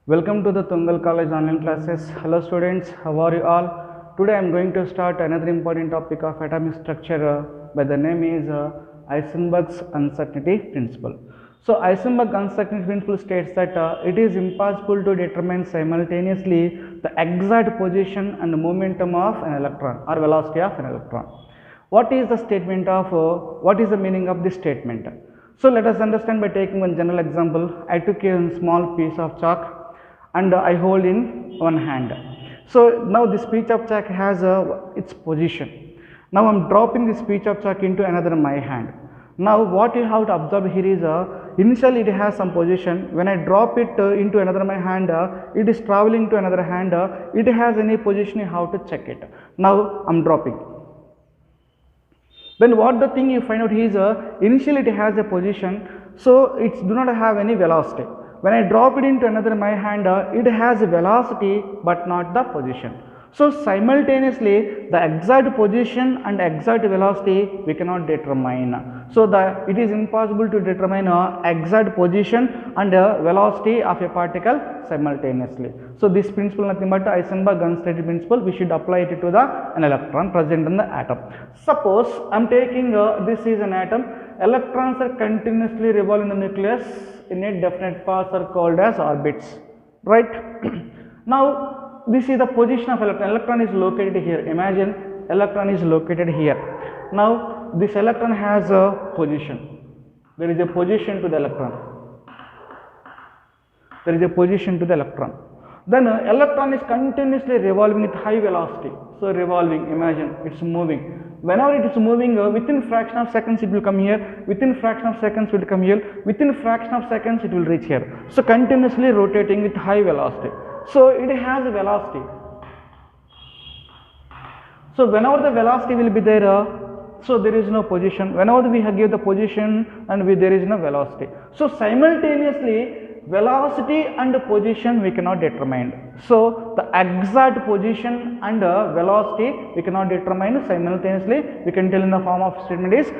Welcome to the Tungal College online classes. Hello students, how are you all? Today I am going to start another important topic of atomic structure by the name is Heisenberg's uncertainty principle. So Heisenberg uncertainty principle states that it is impossible to determine simultaneously the exact position and momentum of an electron or velocity of an electron. What is the statement of what is the meaning of this statement? So let us understand by taking one general example. I took a small piece of chalk and I hold in one hand. So now this piece of chalk has its position. Now I am dropping this piece of chalk into another my hand. Now what you have to observe here is initially it has some position. When I drop it into another my hand, it is traveling to another hand. It has any position, you have to check it. Now I am dropping. Then what the thing you find out is initially it has a position, so it do not have any velocity. When I drop it into another my hand, it has a velocity but not the position. So simultaneously the exact position and exact velocity we cannot determine. So it is impossible to determine exact position and velocity of a particle simultaneously. So this principle nothing but Heisenberg uncertainty principle. We should apply it to an electron present in the atom. Suppose I am taking this is an atom. Electrons are continuously revolving in the nucleus in a definite path are called as orbits, right? Now this is the position of electron. Electron is located here. Imagine electron is located here. Now this electron has a position. There is a position to the electron. There is a position to the electron. Then electron is continuously revolving with high velocity. So revolving, imagine it's moving. Whenever it is moving, within fraction of seconds it will come here, within fraction of seconds it will come here, within fraction of seconds it will reach here. So continuously rotating with high velocity. So it has a velocity. So whenever the velocity will be there, so there is no position. Whenever we give the position and there is no velocity. So simultaneously velocity and position we cannot determine. So the exact position and velocity we cannot determine simultaneously. We can tell in the form of statement is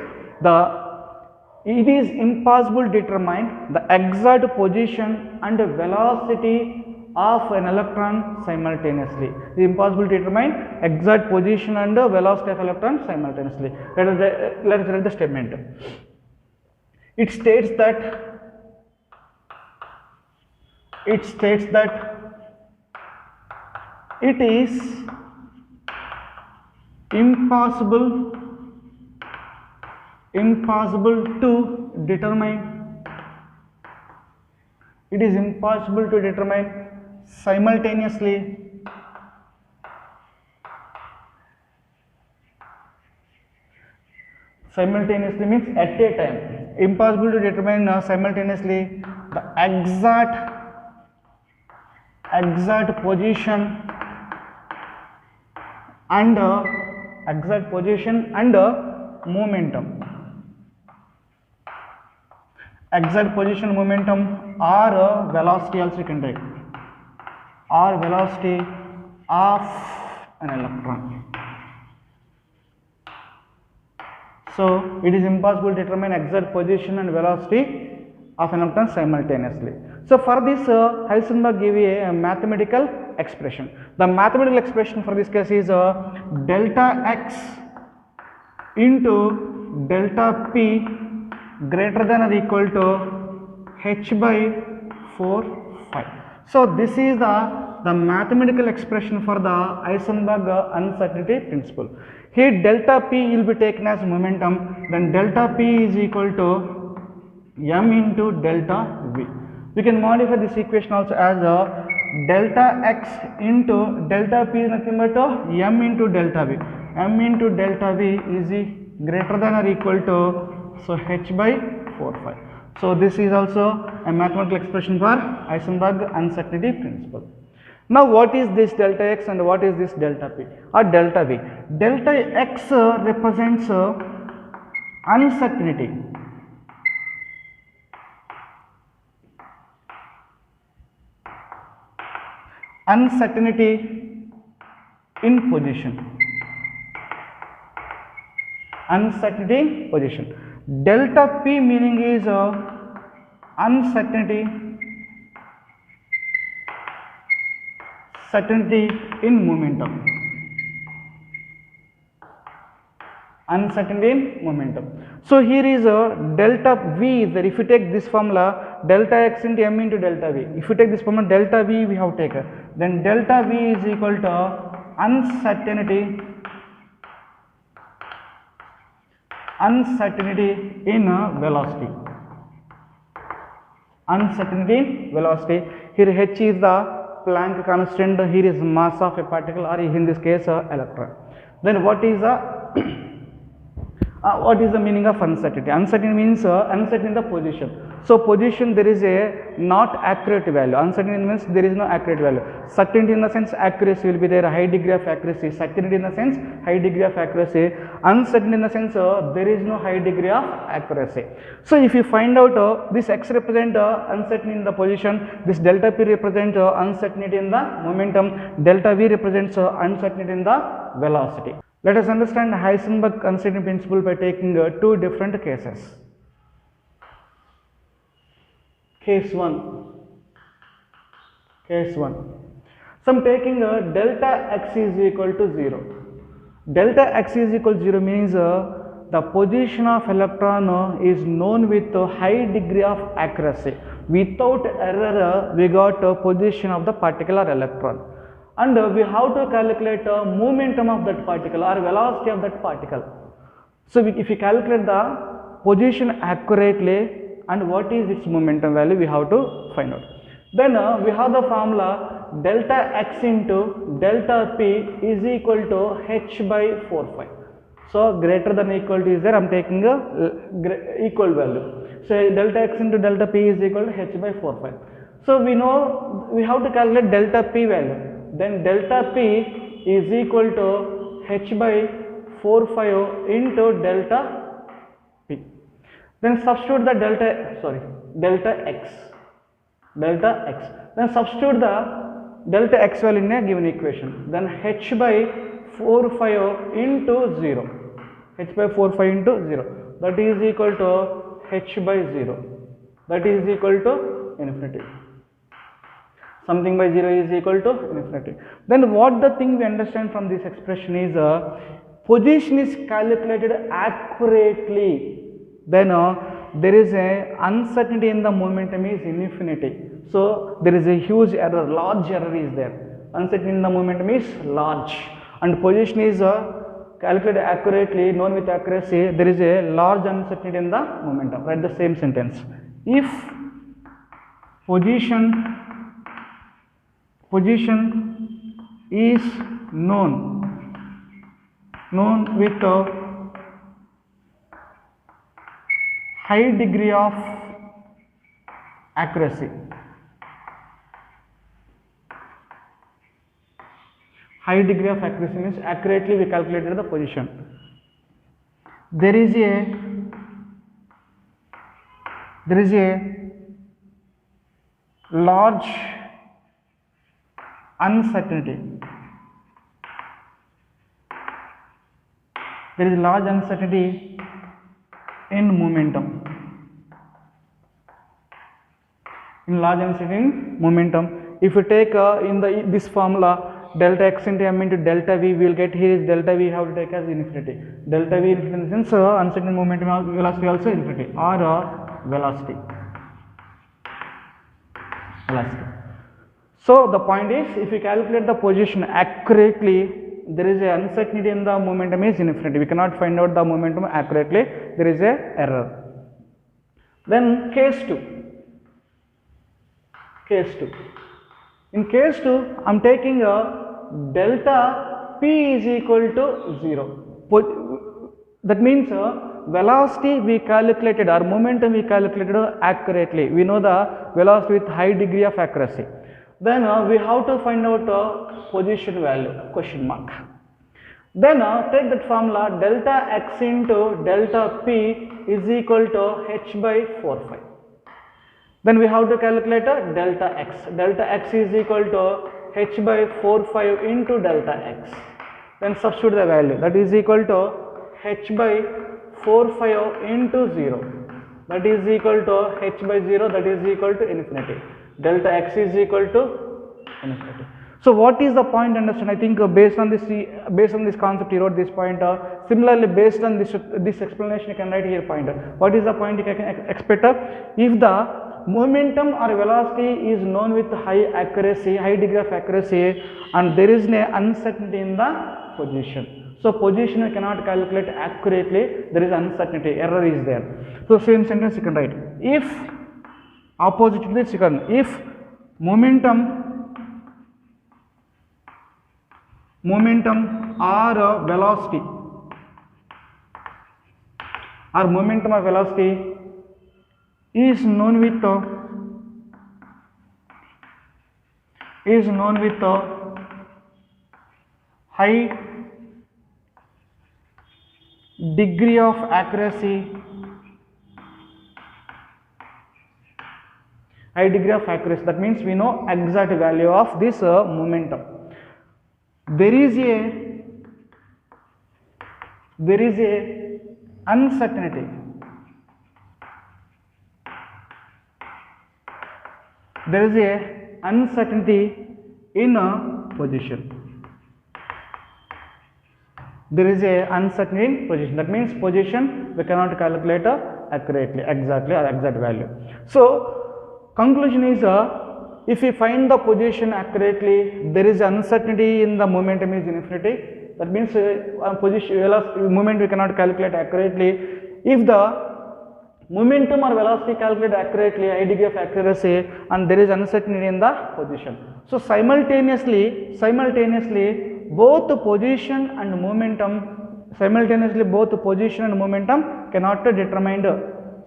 it is impossible to determine the exact position and velocity of an electron simultaneously. It is impossible to determine exact position and velocity of electron simultaneously. Let us read the statement. It states that it is impossible to determine. It is impossible to determine simultaneously means at a time. Impossible to determine simultaneously the exact position and momentum. Exact position, momentum, or velocity also you can take, or velocity of an electron. So it is impossible to determine exact position and velocity of an electron simultaneously. So for this Heisenberg gave a mathematical expression. The mathematical expression for this case is delta x into delta p greater than or equal to h by 4 phi. So this is the mathematical expression for the Heisenberg uncertainty principle. Here delta p will be taken as momentum, then delta p is equal to m into delta v. We can modify this equation also as delta x into delta p is nothing but m into delta v. M into delta v is greater than or equal to so h by 4 phi. So this is also a mathematical expression for Heisenberg uncertainty principle. Now what is this delta x and what is this delta p or delta v? Delta x represents uncertainty. Uncertainty in position. Uncertainty position. Delta p meaning is uncertainty uncertainty in momentum. Uncertainty in momentum. So here is a delta V is there. If you take this formula, delta x into m into delta v. If you take this formula, delta v we have taken, then delta v is equal to uncertainty in velocity. Uncertainty in velocity. Here h is the Planck constant. Here is mass of a particle, or in this case electron. Then what is the meaning of uncertainty? Uncertainty means uncertain in the position. So position there is a not accurate value. Uncertainty means there is no accurate value. Certainty in the sense accuracy will be there, high degree of accuracy. Certainty in the sense high degree of accuracy. Uncertainty in the sense there is no high degree of accuracy. So if you find out this x represent uncertainty in the position, this delta p represent uncertainty in the momentum, delta v represents uncertainty in the velocity. Let us understand Heisenberg uncertainty principle by taking two different cases. Case 1. So I am taking delta x is equal to 0. Delta x is equal to 0 means the position of electron is known with a high degree of accuracy. Without error we got position of the particular electron. And we have to calculate momentum of that particle or velocity of that particle. So if you calculate the position accurately and what is its momentum value, we have to find out. Then we have the formula delta x into delta p is equal to h by 4 pi. So greater than equal to is there, I am taking a equal value. So delta x into delta p is equal to h by 4 pi. So we know we have to calculate delta p value. Then delta p is equal to h by 4 pi into delta p. Then substitute the delta x. Then substitute the delta x value in a given equation. Then h by 4 pi into 0. H by 4 pi into 0. That is equal to h by 0. That is equal to infinity. Something by 0 is equal to infinity. Then what the thing we understand from this expression is position is calculated accurately. Then there is a uncertainty in the momentum is infinity. So there is a huge error, large error is there. Uncertainty in the momentum is large and position is calculated accurately, known with accuracy. There is a large uncertainty in the momentum. Write the same sentence. If position is known with a high degree of accuracy. High degree of accuracy means accurately we calculated the position. There is a large uncertainty. There is large uncertainty in momentum. If you take in this formula delta x into m into delta v, we will get here is delta v have to take as infinity. Delta v infinity in the sense uncertain momentum velocity also infinity or velocity. So the point is, if you calculate the position accurately, there is a uncertainty in the momentum is infinity. We cannot find out the momentum accurately. There is a error. Then case 2. In case 2, I am taking a delta p is equal to 0. That means velocity we calculated or momentum we calculated accurately. We know the velocity with high degree of accuracy. Then we have to find out position value, question mark. Then take that formula delta x into delta p is equal to h by 4 pi. Then we have to calculate delta x. Delta x is equal to h by 4 pi into delta x. Then substitute the value, that is equal to h by 4 pi into 0. That is equal to h by 0, that is equal to infinity. Delta x is equal to infinity. So what is the point? Understand? I think based on this concept, he wrote this point. Similarly, based on this explanation, you can write here point. What is the point you can expect? If the momentum or velocity is known with high accuracy, high degree of accuracy, and there is an uncertainty in the position. So position we cannot calculate accurately. There is uncertainty. Error is there. So same sentence you can write. If opposite to this, you can if momentum or velocity is known with high degree of accuracy, that means we know exact value of this momentum. There is a uncertainty. There is a uncertainty in a position. There is a uncertainty in position. That means position we cannot calculate accurately, exact value. So conclusion is if we find the position accurately, there is uncertainty in the momentum is infinity. That means moment we cannot calculate accurately. If the momentum or velocity calculated accurately, high degree of accuracy, and there is uncertainty in the position. So simultaneously both position and momentum cannot be determined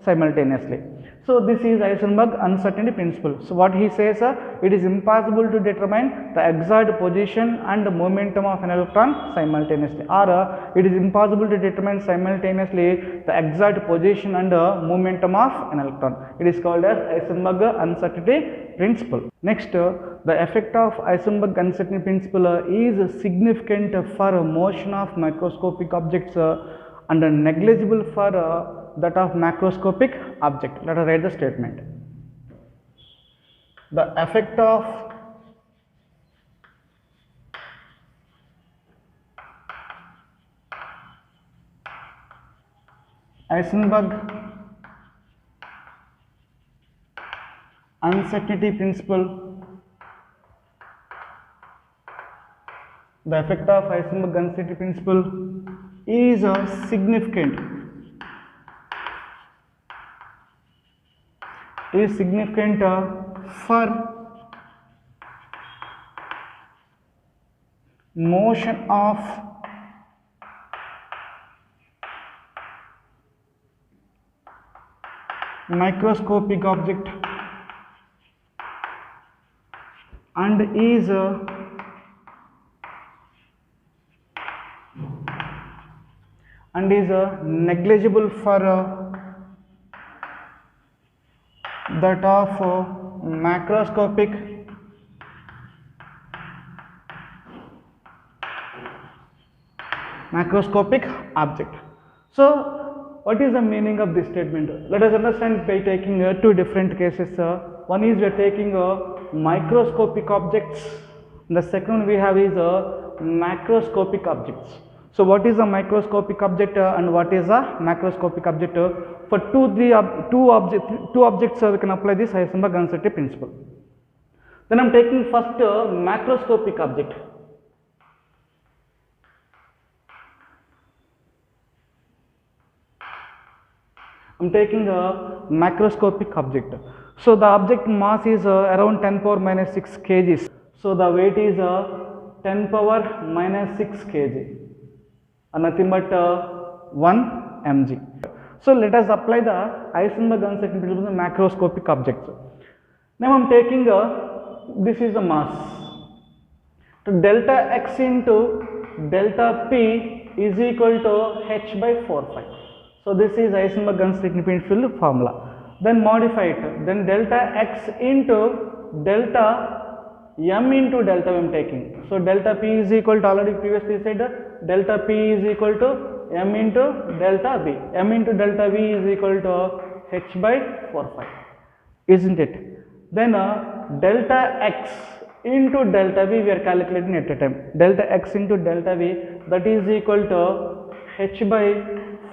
simultaneously. So this is Heisenberg uncertainty principle. So what he says, it is impossible to determine the exact position and momentum of an electron simultaneously, or it is impossible to determine simultaneously the exact position and momentum of an electron. It is called as Heisenberg uncertainty principle. Next, the effect of Heisenberg uncertainty principle is significant for motion of microscopic objects and negligible for that of macroscopic object. Let us write the statement. The effect of Heisenberg uncertainty principle. The effect of Heisenberg uncertainty principle is significant. For motion of microscopic object and is negligible for that of macroscopic object. So what is the meaning of this statement? Let us understand by taking two different cases. One is we are taking microscopic objects, and the second one we have is macroscopic objects. So what is a microscopic object and what is a macroscopic object? For two objects we can apply this Heisenberg uncertainty principle. Then I am taking first macroscopic object. I am taking a macroscopic object. So the object mass is around 10 power minus 6 kg. So the weight is 10 power minus 6 kg. Nothing but 1 mg. So let us apply the Heisenberg uncertainty principle on macroscopic objects. Now I am taking this is the mass. So delta x into delta p is equal to h by 4 pi. So this is Heisenberg uncertainty principle formula. Then modify it. Then delta x into delta m into delta I am taking. So delta p is equal to, already previously said, delta p is equal to m into delta v. M into delta v is equal to h by 4 pi, isn't it? Then delta x into delta v we are calculating at a time. Delta x into delta v, that is equal to h by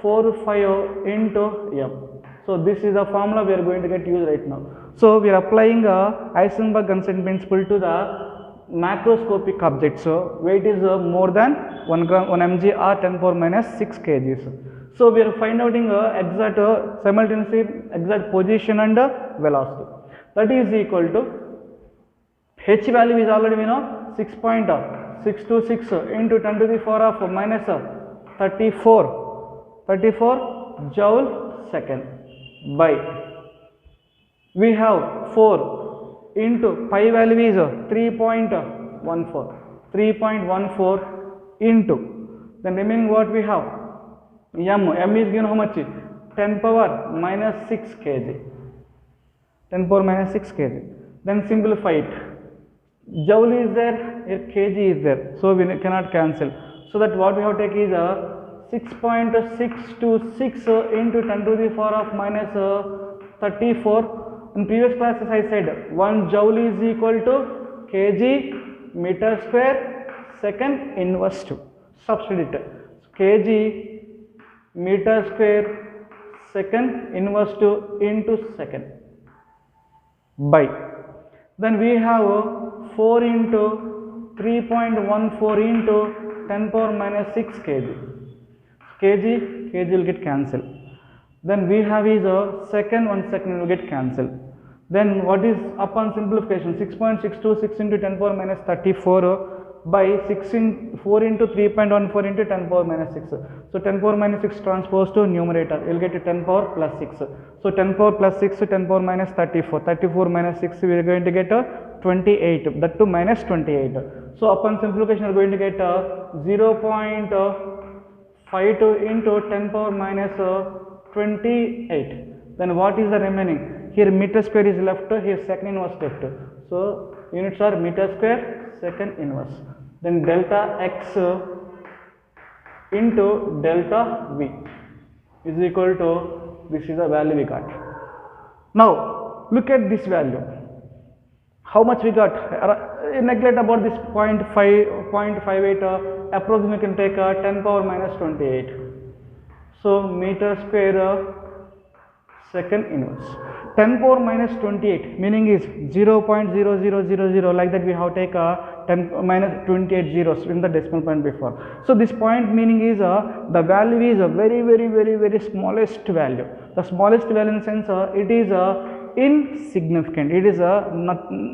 4/5 into m. So this is the formula we are going to get used right now. So we are applying Heisenberg-Gunsen principle to the macroscopic object. So weight is more than 1 gram 1 mg or 10 power minus 6 kgs. So we are finding exact simultaneously exact position and velocity. That is equal to h value is already we know 6.626 into 10 to the power of minus 34 joule second by we have 4 into pi value is 3.14 into then remaining what we have m is given how much 10 power minus 6 kg 10 power minus 6 kg. Then simplify it, joule is there, here kg is there, so we cannot cancel. So that what we have to take is 6.626 into 10 to the power of minus 34. In previous classes I said 1 joule is equal to kg meter square second inverse 2. Substitute it, kg meter square second inverse 2 into second by then we have 4 into 3.14 into 10 power minus 6 kg. kg will get cancelled. Then we have is a second will get cancelled. Then what is upon simplification 6.626 into 10 power minus 34 by 4 into 3.14 into 10 power minus 6. So 10 power minus 6 transposed to numerator, you will get 10 power plus 6. So 10 power plus 6 to 10 power minus 34 minus 6 we are going to get 28, that to minus 28. So upon simplification you are going to get 0.52 into 10 power minus 28. Then what is the remaining? Here meter square is left, here second inverse left. So units are meter square second inverse. Then delta x into delta v is equal to, this is the value we got. Now look at this value. How much we got? Neglect about this 0.58 approximately you can take 10 power minus 28. So meter square second inverse. 10 power minus 28 meaning is 0.0000, like that we have take 10 minus 28 zeros in the decimal point before. So this point meaning is the value is a very smallest value. The smallest value in the sense it is insignificant. It is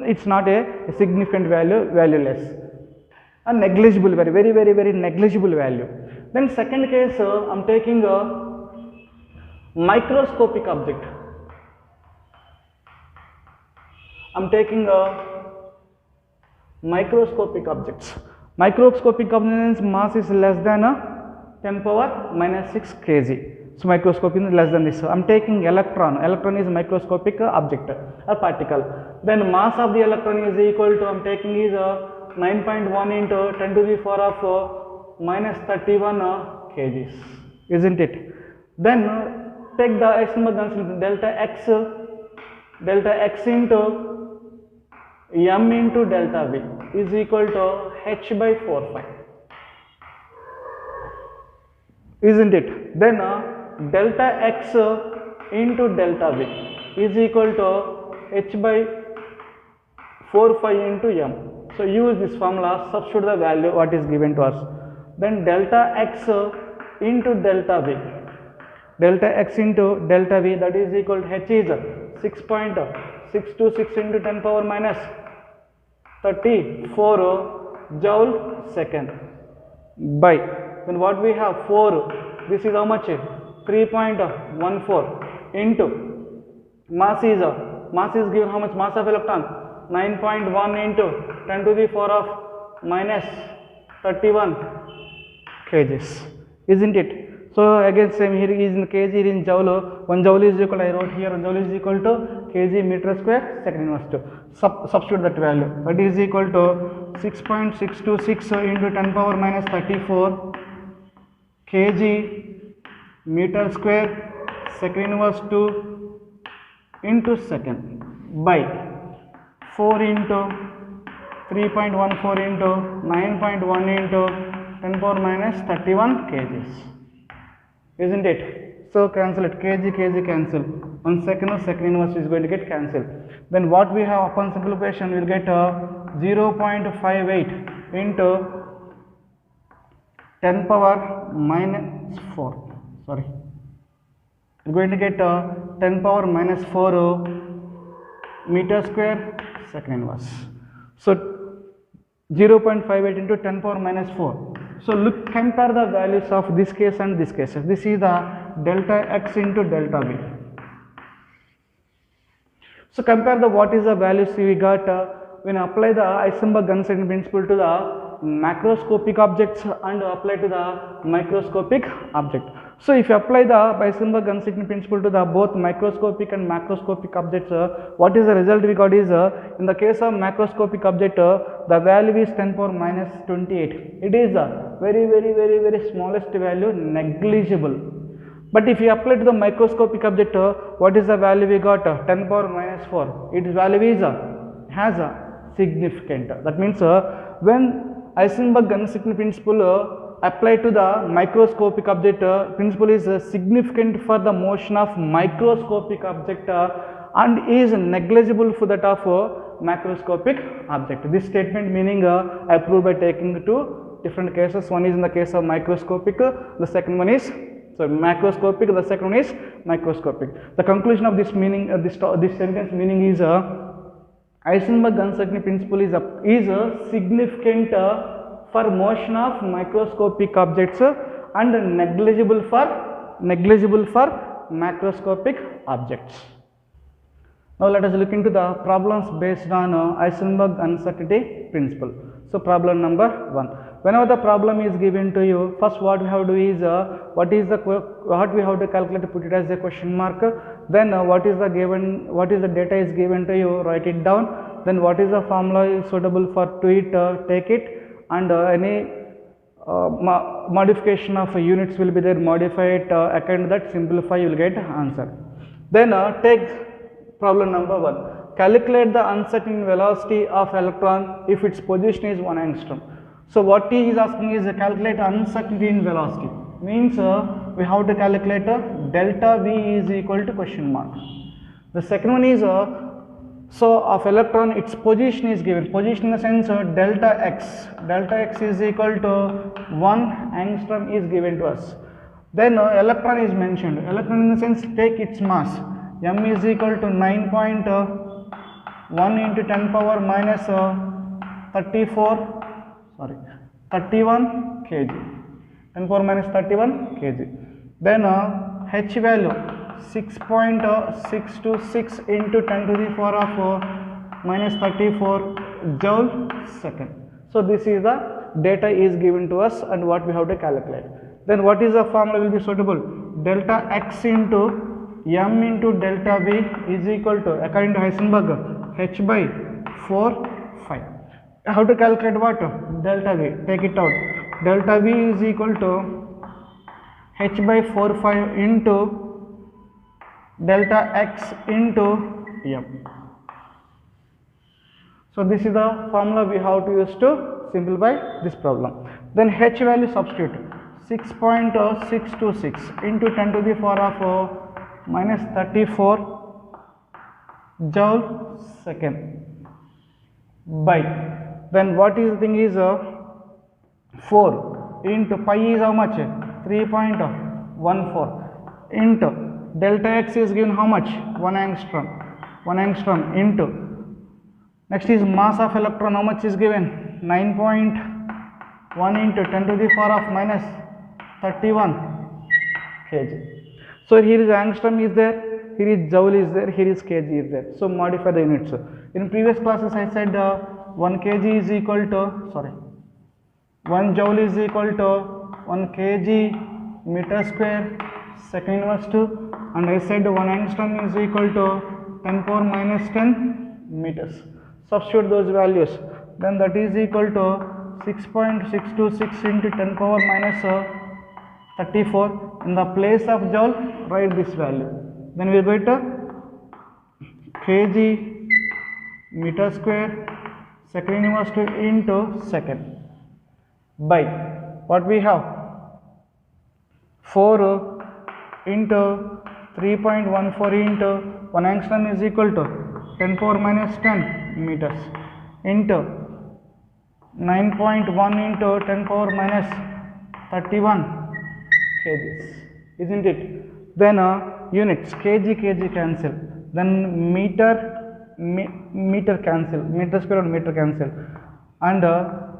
it's not a significant value, valueless, a negligible value, very negligible value. Then second case I am taking a microscopic object. I am taking microscopic objects. Microscopic objects mass is less than 10 power minus 6 kg. So microscopic is less than this. So I am taking electron. Electron is microscopic object or particle. Then mass of the electron is equal to, I am taking is 9.1 into 10 to the power of minus 31 kgs, isn't it? Then take the Heisenberg delta x into m into delta v is equal to h by 4/5, isn't it? Then delta x into delta v is equal to h by 4/5 into m. So use this formula, substitute the value what is given to us. Then delta x into delta v, delta x into delta v, that is equal to h is 6.626 into 10 power minus 34 joule second by then what we have 4, this is how much 3.14 into mass is given how much, mass of electron 9.1 into 10 to the power of minus 31 kgs, isn't it? So again same, here is in kg, here in joule. 1 joule is equal, I wrote here 1 joule is equal to kg meter square second inverse 2. Substitute that value, that is equal to 6.626 into 10 power minus 34 kg meter square second inverse 2 into second by 4 into 3.14 into 9.1 into 10 power minus 31 kgs, isn't it? So cancel it, kg cancel, 1 second second inverse is going to get cancelled. Then what we have upon simplification, we will get 0.58 into 10 power minus 4, sorry, we are going to get 10 power minus 4 meter square second inverse. So 0.58 into 10 power minus 4. So look, compare the values of this case and this case. This is the delta x into delta v. So compare the what is the values we got when apply the Heisenberg-Gunn principle to the macroscopic objects and apply to the microscopic object. So if you apply the Heisenberg-Gunn principle to the both microscopic and macroscopic objects, what is the result we got is in the case of macroscopic object, the value is 10 power minus 28. It is a very smallest value, negligible. But if you apply to the microscopic object, what is the value we got? 10 power minus 4. Its value is has a significant. That means when Heisenberg-Gunn principle applied to the microscopic object, principle is significant for the motion of microscopic object and is negligible for that of macroscopic object. This statement meaning I proved by taking two different cases. One is in the case of microscopic, the second one is macroscopic, the second one is microscopic. The conclusion of this meaning, this sentence meaning is Heisenberg-Gunn principle is significant for motion of microscopic objects and negligible for macroscopic objects. Now let us look into the problems based on Heisenberg uncertainty principle. So problem number 1. Whenever the problem is given to you, first what we have to do is what we have to calculate, put it as a question mark. Then what is the data is given to you, write it down. Then what is the formula is suitable for to it, take it, and any modification of units will be there, modify it, according to that, simplify, you will get answer. Then take problem number 1. Calculate the uncertain velocity of electron if its position is 1 angstrom. So what he is asking is calculate uncertainty in velocity. Means we have to calculate delta V is equal to question mark. The second one is so of electron, its position is given. Position in the sense delta x. Delta x is equal to 1 angstrom is given to us. Then electron is mentioned. Electron in the sense take its mass. M is equal to 9.1 into 10 power minus 31 kg. 10 power minus 31 kg. Then H value 6.626 into 10 to the power of minus 34 joule second. So this is the data is given to us and what we have to calculate. Then what is the formula will be suitable? Delta x into m into delta v is equal to, according to Heisenberg, h by 4 5. How to calculate what? Delta v, take it out. Delta v is equal to h by 4 5 into delta x into m. So this is the formula we have to use to simplify this problem. Then h value substitute 6.626 into 10 to the power of minus 34 joule second by, then what is the thing is 4 into pi is how much? 3.14 into delta x is given how much? 1 angstrom. 1 angstrom into, next is mass of electron, how much is given? 9.1 into 10 to the power of minus 31 kg. So here is angstrom is there, here is joule is there, here is kg is there. So modify the units. In previous classes I said 1 kg is equal to, 1 joule is equal to 1 kg meter square second inverse 2, and I said 1 angstrom is equal to 10 power minus 10 meters. Substitute those values, then that is equal to 6.626 into 10 power minus 34. In the place of joule, write this value. Then we will get kg meter square second inverse to into second by what we have 4 into 3.14 into 1 angstrom is equal to 10 power minus 10 meters into 9.1 into 10 power minus 31 kgs, isn't it? Then units kg cancel, then meter cancel, meter square and meter cancel, and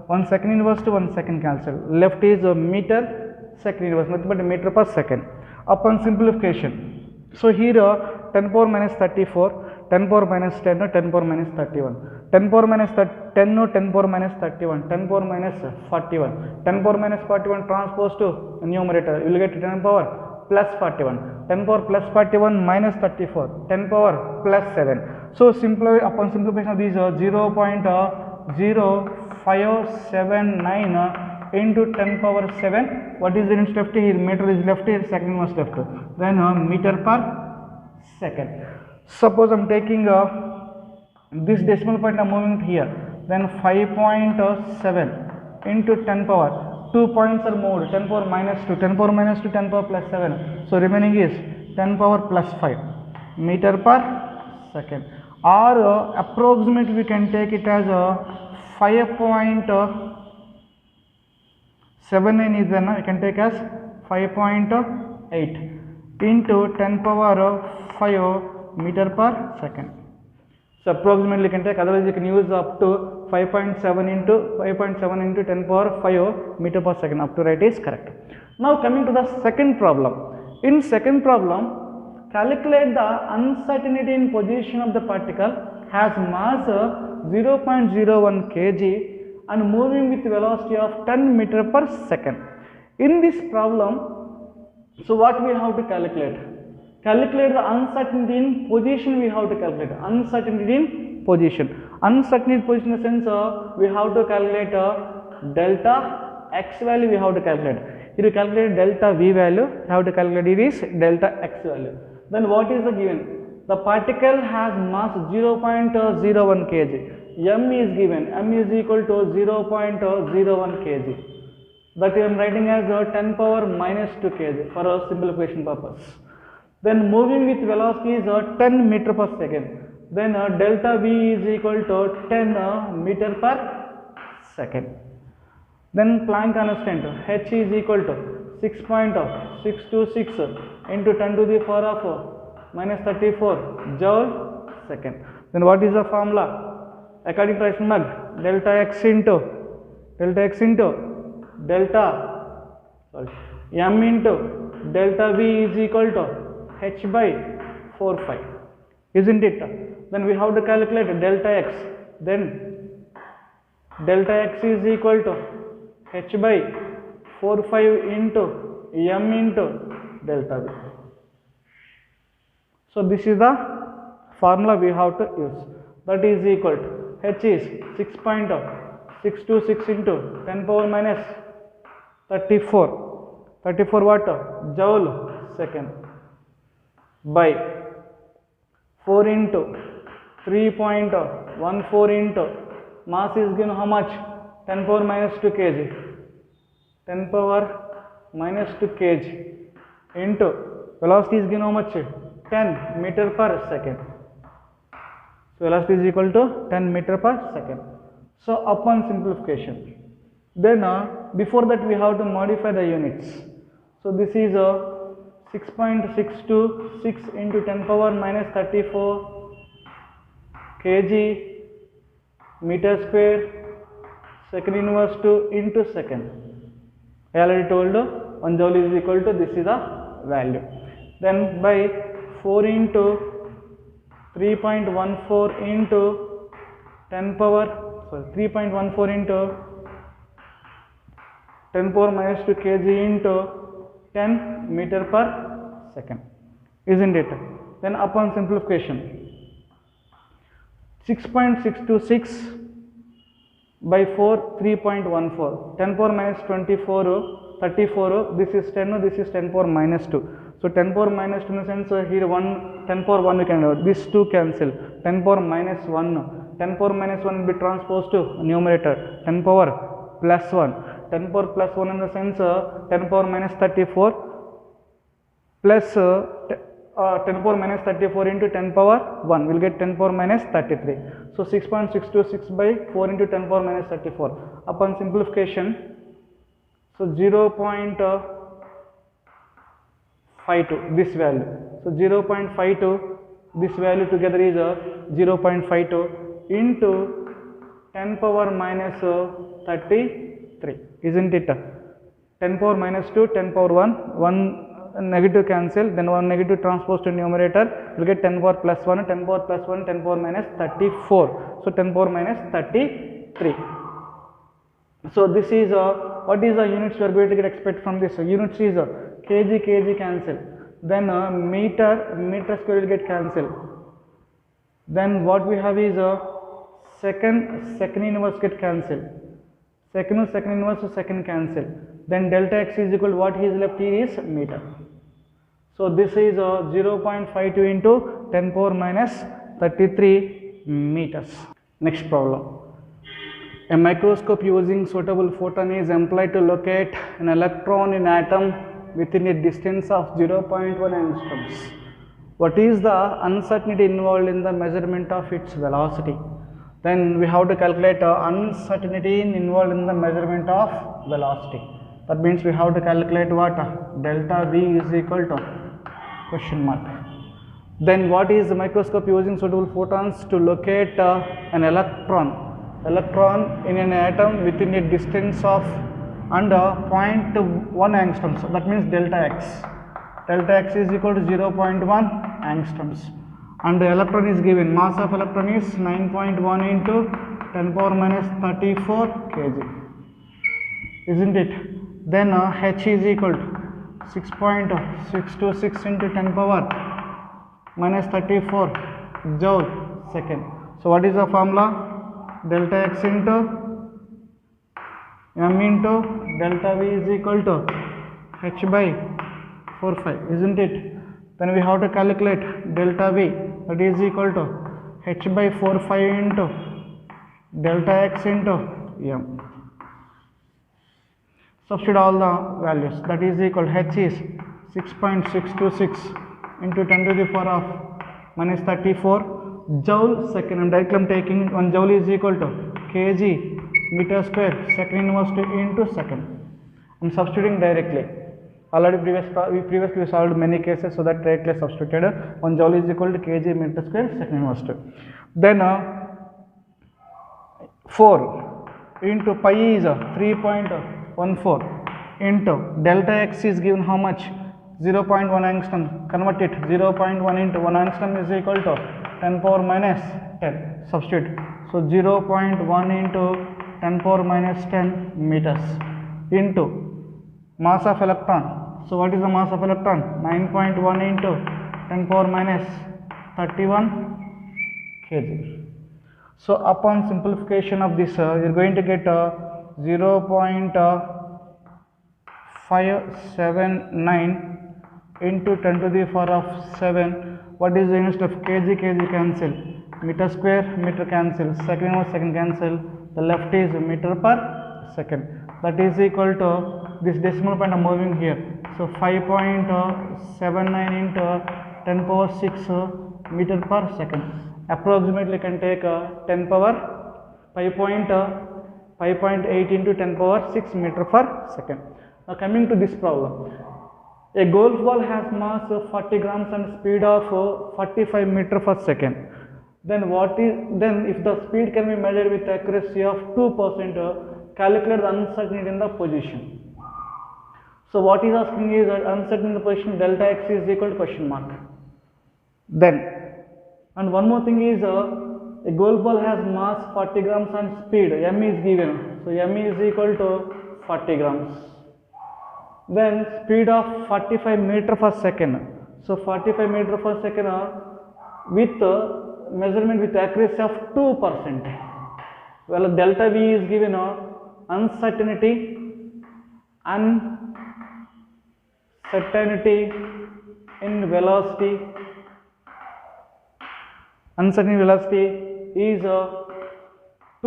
1 second inverse to 1 second cancel. Left is meter second inverse, nothing but meter per second. Upon simplification, so here 10 power minus 34, 10 power minus 10, 10 power minus 31, 10 power minus 10, 10 power minus 31, 10 power minus 41, 10 power minus 41 transpose to numerator, you will get 10 power plus 41, 10 power plus 41 minus 34, 10 power plus 7. So simply upon simplification of these 0.0579 into 10 power 7, what is the units left here? Meter is left here, second was left, then meter per second. Suppose I am taking this decimal point, I am moving here, then 5.7 into 10 power, 2 points are moved, 10 power minus 2, 10 power minus 2, 10 power plus 7, so remaining is 10 power plus 5 meter per second, or approximately we can take it as 5.79 is then we can take as 5.8 into 10 power 5 meter per second. So approximately you can take, otherwise you can use up to 5.7 into 10 power 5 meter per second, up to right is correct. Now coming to the second problem. In second problem, calculate the uncertainty in position of the particle has mass 0.01 kg and moving with velocity of 10 meter per second. In this problem, so what we have to calculate? Calculate the uncertainty in position, we have to calculate uncertainty in position. Uncertainty in position in the sense we have to calculate delta x value, we have to calculate. If you calculate delta v value, you have to calculate it is delta x value. Then what is the given? The particle has mass 0.01 kg. M is given, m is equal to 0.01 kg. That I am writing as 10 power minus 2 kg for a simplification purpose. Then moving with velocity is 10 meter per second. Then delta v is equal to 10 meter per second. Then Planck constant h is equal to 6.626 into 10 to the power of minus 34 joule second. Then what is the formula? According to Heisenberg, delta x into m into delta v is equal to h by 4/5, isn't it? Then we have to calculate delta x. Then delta x is equal to h by 4/5 into m into delta v. So this is the formula we have to use. That is equal to h is 6.626 into 10 power minus 34 what? Joule second by 4 into 3.14 into mass is given how much? 10 power minus 2 kg. 10 power minus 2 kg into velocity is given how much? 10 meter per second. So velocity is equal to 10 meter per second. So upon simplification, then before that we have to modify the units. So this is 6.626 into 10 power minus 34 kg meter square second inverse 2 into second. I already told 1 joule is equal to, this is the value. Then by 4 into 3.14 into 10 power 3.14 into 10 power minus 2 kg into 10 meter per second, isn't it? Then upon simplification, 6.626 by 4 3.14, 10 power minus 24 34, this is 10, this is 10 power minus 2. So 10 power minus 2 in the sense here 10 power 1 you can have, this 2 cancel, 10 power minus 1 10 power minus 1 will be transposed to numerator, 10 power plus 1. 10 power plus 1 in the sense 10 power minus 34 plus 10 power minus 34 into 10 power 1 will get 10 power minus 33. So 6.626 by 4 into 10 power minus 34. Upon simplification, so 0.52 this value. So 0.52 this value together is 0.52 into 10 power minus 33, isn't it? 10 power minus 2, 10 power 1 negative cancel, then 1 negative transpose to numerator, will get 10 power plus 1, 10 power plus 1, 10 power minus 34. So 10 power minus 33. So this is what is the units we are going to get expect from this? Units is kg cancel, then meter square will get cancel, then what we have is second inverse get cancel, second inverse to second cancel, then delta x is equal to what is left here is meter. So this is 0.52 into 10 power minus 33 meters. Next problem. A microscope using suitable photon is employed to locate an electron in atom within a distance of 0.1 angstroms. What is the uncertainty involved in the measurement of its velocity? Then we have to calculate uncertainty involved in the measurement of velocity. That means we have to calculate what? Delta V is equal to question mark. Then what is the microscope using suitable photons to locate an electron in an atom within a distance of under 0.1 angstroms. So that means delta x. Delta x is equal to 0.1 angstroms. And the electron is given, mass of electron is 9.1 into 10 power minus 34 kg. Isn't it? Then h is equal to 6.626 into 10 power minus 34 joule second. So what is the formula? Delta x into m into delta v is equal to h by 4/5, isn't it? Then we have to calculate delta v, that is equal to h by 4/5 into delta x into m. Substitute all the values, that is equal to h is 6.626 into 10 to the power of minus 34 joule second. And directly I am taking 1 joule is equal to kg meter square second inverse to into second. I am substituting directly. Already previously we solved many cases, so that directly substituted 1 joule is equal to kg meter square second inverse to. Then 4 into pi is 3.14 into delta x is given how much? 0.1 angstrom. Convert it, 0.1 into 1 angstrom is equal to 10 power minus 10. Substitute. So 0.1 into 10 power minus 10 meters into mass of electron. So what is the mass of electron? 9.1 into 10 power minus 31 kg. So upon simplification of this, you are going to get 0.579 into 10 to the power of 7. What is the unit of kg? Kg cancel, meter square meter cancel, second inverse second cancel, the left is meter per second. That is equal to this decimal point I'm moving here. So 5.79 into 10 power 6 meter per second. Approximately can take 10 power 5.8 into 10 power 6 meter per second. Now coming to this problem. A golf ball has mass of 40 grams and speed of 45 meter per second. Then if the speed can be measured with accuracy of 2%, calculate the uncertainty in the position. So what is asking is uncertainty in the position, delta x is equal to question mark. Then, and one more thing is a golf ball has mass 40 grams and speed m is given. So m is equal to 40 grams. Then speed of 45 meter per second. So 45 meter per second with measurement with accuracy of 2%. Well, delta v is given uncertainty in velocity. Uncertainty velocity is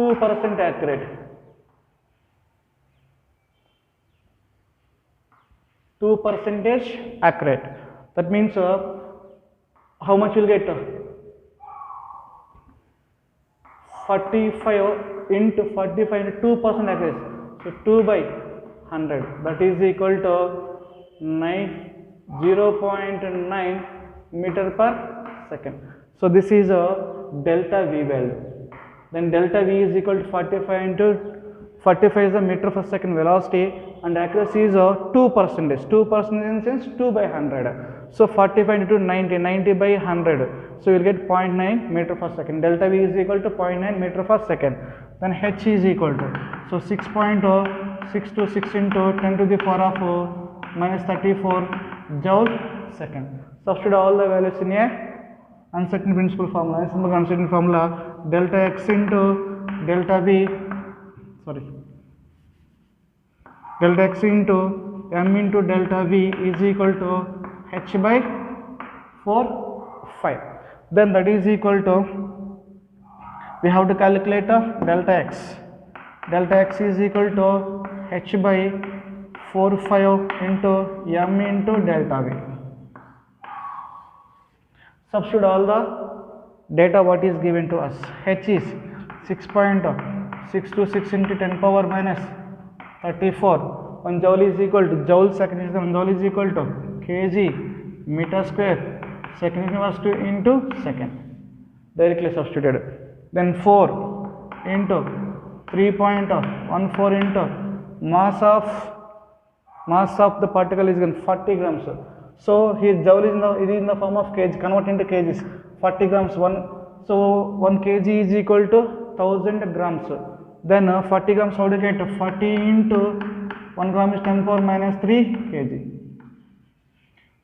2% accurate. 2% accurate. That means how much you'll get? 45 into 45 into 2% accuracy. So 2 by 100, that is equal to 0.9 meter per second. So this is a delta V value. Then delta V is equal to 45 into 45 is the meter per second velocity, and accuracy is 2%. 2% in the sense 2 by 100. So 45 into 90, 90 by 100. So you will get 0.9 meter per second. Delta V is equal to 0.9 meter per second. Then H is equal to, so 6.626 into 10 to the power of minus 34 joule second. Substitute all the values in a uncertainty principle formula. Simple uncertainty formula, delta X into delta V, delta X into M into delta V is equal to H by 5. Then that is equal to, we have to calculate delta X. Delta X is equal to H by 5 into M into delta V. Substitute all the data what is given to us. H is 6.626 into 10 power minus 34. 1 joule is equal to, joule second is 1 joule is equal to kg meter square second inverse to into second. Directly substituted. Then 4 into 3.14 into mass of the particle is given 40 grams. So here joule is in the form of kg, convert into kgs. 40 grams, so 1 kg is equal to 1000 grams. Then 40 grams, how to get? 40 into 1 gram is 10 power minus 3 kg.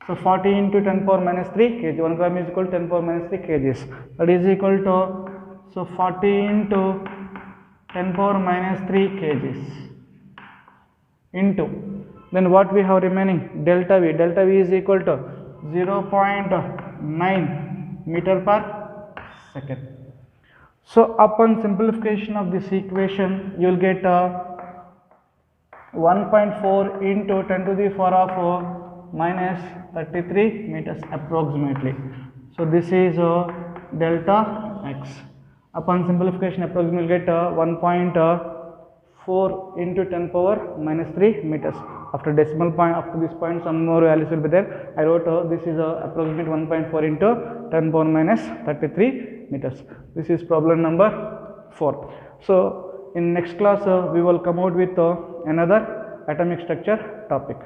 So 40 into 10 power minus 3 kg. 1 gram is equal to 10 power minus 3 kgs. That is equal to, so 40 into 10 power minus 3 kgs into, then what we have remaining? Delta V. Delta V is equal to 0.9 meter per second. So upon simplification of this equation, you will get 1.4 into 10 to the power of minus 33 meters approximately. So this is delta X. Upon simplification, approximately you will get 1.4 into 10 power minus 3 meters. After decimal point, up to this point, some more values will be there. I wrote this is approximate 1.4 into 10 power minus 33 meters. This is problem number 4. So in next class, we will come out with another atomic structure topic.